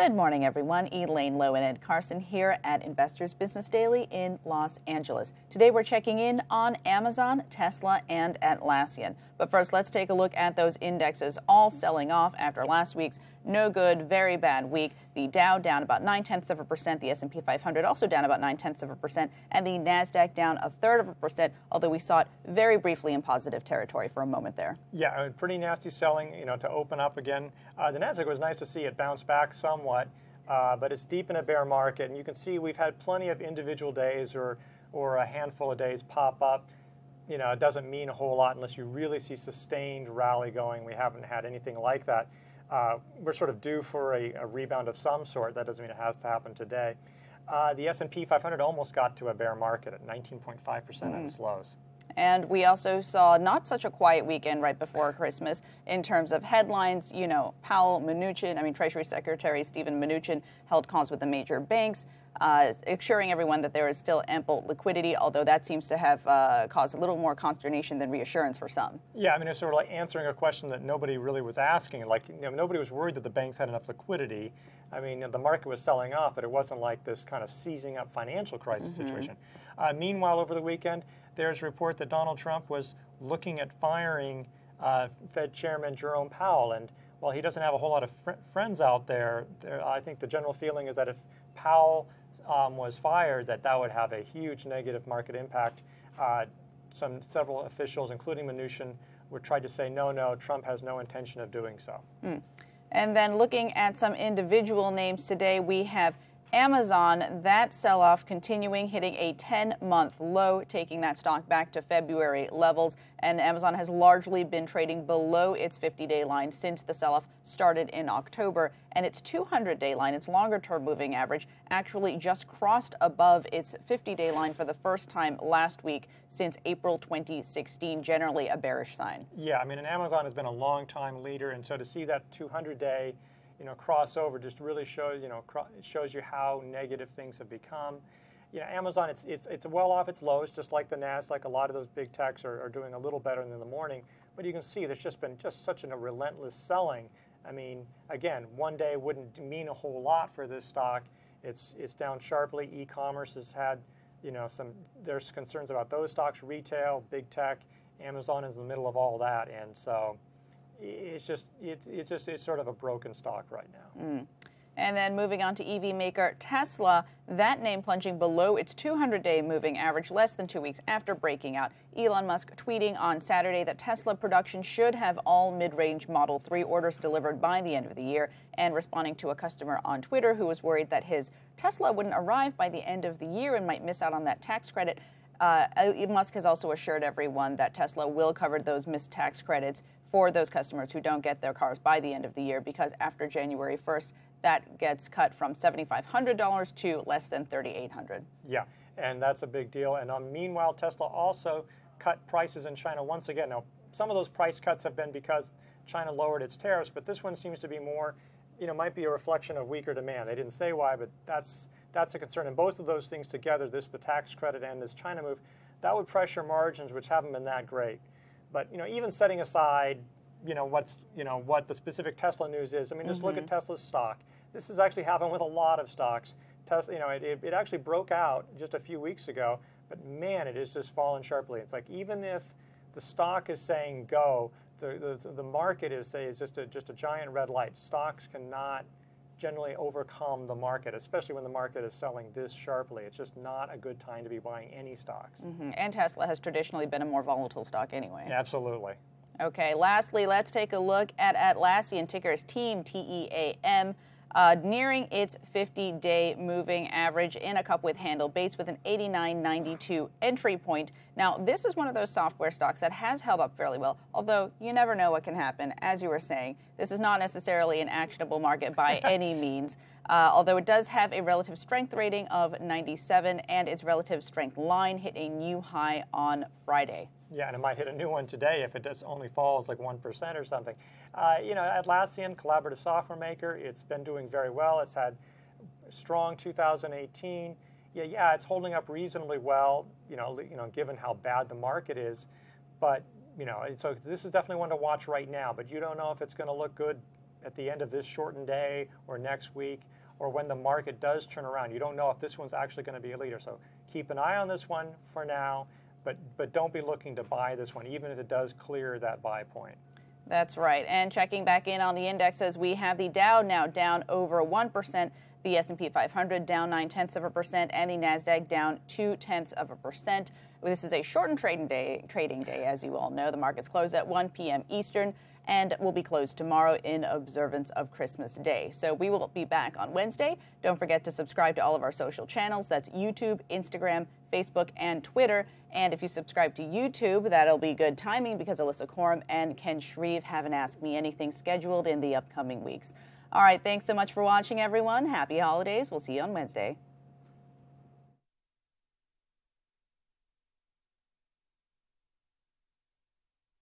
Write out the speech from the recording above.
Good morning, everyone. Elaine Lowe and Ed Carson here at Investors Business Daily in Los Angeles. Today we're checking in on Amazon, Tesla, and Atlassian. But first, let's take a look at those indexes all selling off after last week's no good, very bad week. The Dow down about 0.9%, the S&P 500 also down about 0.9%, and the NASDAQ down 0.33%, although we saw it very briefly in positive territory for a moment there. Yeah, pretty nasty selling, to open up again. The NASDAQ was nice to see it bounce back somewhat, but it's deep in a bear market, and you can see we've had plenty of individual days or a handful of days pop up. It doesn't mean a whole lot unless you really see sustained rally going. We haven't had anything like that. We're sort of due for a rebound of some sort. That doesn't mean it has to happen today. The S&P 500 almost got to a bear market at 19.5% at its lows. And we also saw not such a quiet weekend right before Christmas in terms of headlines. Powell, Mnuchin, Treasury Secretary Steven Mnuchin held calls with the major banks, assuring everyone that there is still ample liquidity, although that seems to have caused a little more consternation than reassurance for some. Yeah, it's sort of like answering a question that nobody really was asking. Nobody was worried that the banks had enough liquidity. The market was selling off, but it wasn't like this kind of seizing up financial crisis situation. Meanwhile, over the weekend, there's a report that Donald Trump was looking at firing Fed Chairman Jerome Powell. And while he doesn't have a whole lot of friends out there, I think the general feeling is that if Powell was fired, that would have a huge negative market impact. Several officials, including Mnuchin, would try to say, no, Trump has no intention of doing so. And then looking at some individual names today, we have Amazon, that sell-off continuing, hitting a 10-month low, taking that stock back to February levels. And Amazon has largely been trading below its 50-day line since the sell-off started in October. And its 200-day line, its longer-term moving average, actually just crossed above its 50-day line for the first time last week since April 2016, generally a bearish sign. Yeah, and Amazon has been a long-time leader, and so to see that 200-day crossover just really shows, shows you how negative things have become. Amazon, it's well off its lows, just like the Nasdaq. A lot of those big techs are doing a little better in the morning, but you can see there's just been such a relentless selling. Again, one day wouldn't mean a whole lot for this stock. It's down sharply. E-commerce has had, there's concerns about those stocks, retail, big tech. Amazon is in the middle of all that, and so it's sort of a broken stock right now. And then moving on to EV maker Tesla, that name plunging below its 200-day moving average less than 2 weeks after breaking out. Elon Musk tweeting on Saturday that Tesla production should have all mid-range Model 3 orders delivered by the end of the year, and responding to a customer on Twitter who was worried that his Tesla wouldn't arrive by the end of the year and might miss out on that tax credit. Elon Musk has also assured everyone that Tesla will cover those missed tax credits for those customers who don't get their cars by the end of the year, because after January 1st, that gets cut from $7,500 to less than $3,800. Yeah, and that's a big deal. And meanwhile, Tesla also cut prices in China once again. Now, some of those price cuts have been because China lowered its tariffs, but this one seems to be more, might be a reflection of weaker demand. They didn't say why, but that's a concern. And both of those things together, the tax credit and this China move, that would pressure margins, which haven't been that great. But even setting aside, what the specific Tesla news is. Just look at Tesla's stock. This has actually happened with a lot of stocks. Tesla, it actually broke out just a few weeks ago, but man, it has just fallen sharply. It's like even if the stock is saying go, the market is just a giant red light. Stocks cannot generally overcome the market, especially when the market is selling this sharply. It's just not a good time to be buying any stocks. And Tesla has traditionally been a more volatile stock anyway. Absolutely. Okay, lastly, let's take a look at Atlassian, ticker is TEAM, T-E-A-M, nearing its 50-day moving average in a cup with handle, base with an 89.92 entry point. Now, this is one of those software stocks that has held up fairly well, although you never know what can happen. As you were saying, this is not necessarily an actionable market by any means, although it does have a relative strength rating of 97, and its relative strength line hit a new high on Friday. Yeah, and it might hit a new one today if it only falls like 1% or something. Atlassian, collaborative software maker, it's been doing very well. It's had strong 2018. Yeah, it's holding up reasonably well, given how bad the market is. But, so this is definitely one to watch right now. But you don't know if it's going to look good at the end of this shortened day or next week, or when the market does turn around. You don't know if this one's actually going to be a leader. So keep an eye on this one for now, but don't be looking to buy this one, even if it does clear that buy point. That's right. And checking back in on the indexes, we have the Dow now down over 1%, the S&P 500 down 0.9%, and the Nasdaq down 0.2%. This is a shortened trading day, as you all know. The markets close at 1 p.m. Eastern and will be closed tomorrow in observance of Christmas Day. So we will be back on Wednesday. Don't forget to subscribe to all of our social channels. That's YouTube, Instagram, Facebook, and Twitter. And if you subscribe to YouTube, that'll be good timing because Alyssa Coram and Ken Shreve have an Ask Me Anything scheduled in the upcoming weeks. All right, thanks so much for watching, everyone. Happy holidays. We'll see you on Wednesday.